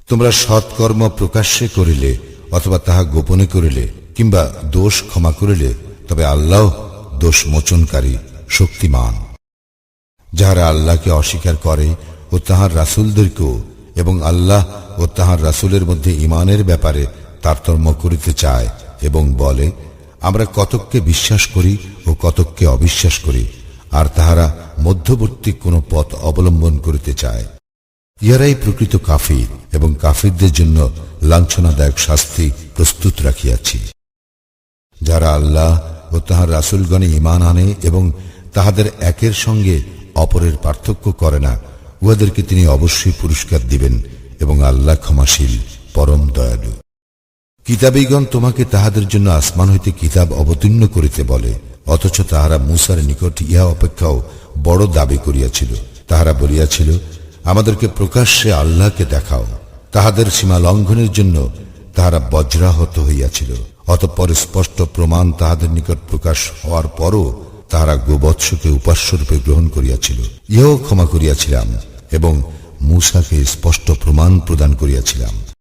তোমরা সৎকর্ম প্রকাশ্যে করিলে অথবা তাহা গোপনে করিলে কিংবা দোষ ক্ষমা করিলে তবে আল্লাহ দোষ মোচনকারী শক্তিমান। যাহারা আল্লাহকে অস্বীকার করে ও তাহার রাসূলদেরকেও এবং আল্লাহ ও তাহার রাসূলের মধ্যে ঈমানের ব্যাপারে তারতম্য করিতে চায় এবং বলে, আমরা কতককে বিশ্বাস করি ও কতককে অবিশ্বাস করি, আর তাহারা মধ্যবর্তী কোন পথ অবলম্বন করিতে চায়, ইহারাই প্রকৃত কাফির এবং কাফিরদের জন্য লাঞ্ছনাদায়ক শাস্তি প্রস্তুত রাখিয়াছি। যারা আল্লাহ ও তাহার রাসূলগণে ঈমান আনে এবং তাহাদের একের সঙ্গে অপরের পার্থক্য করে না, উহাদেরকে তিনি অবশ্যই পুরস্কার দিবেন এবং আল্লাহ ক্ষমাশীল পরম দয়ালু। কিতাবীগণ তোমাকে তাহাদের জন্য আসমান হইতে কিতাব অবতীর্ণ করিতে বলে, অথচ তাহারা মূসার নিকট ইহা অপেক্ষাও বড় দাবি করিয়াছিল। তাহারা বলিয়াছিল, আমাদেরকে প্রকাশ্যে আল্লাহকে দেখাও। তাহাদের সীমা লঙ্ঘনের জন্য তাহারা বজ্রাহত হইয়াছিল। অতঃপর স্পষ্ট প্রমাণ তাহাদের নিকট প্রকাশ হওয়ার পরও তাহারা গোবৎসকে উপাস্যরূপে গ্রহণ করিয়াছিল। ইহাও ক্ষমা করিয়াছিলাম এবং মূসাকে স্পষ্ট প্রমাণ প্রদান করিয়াছিলাম।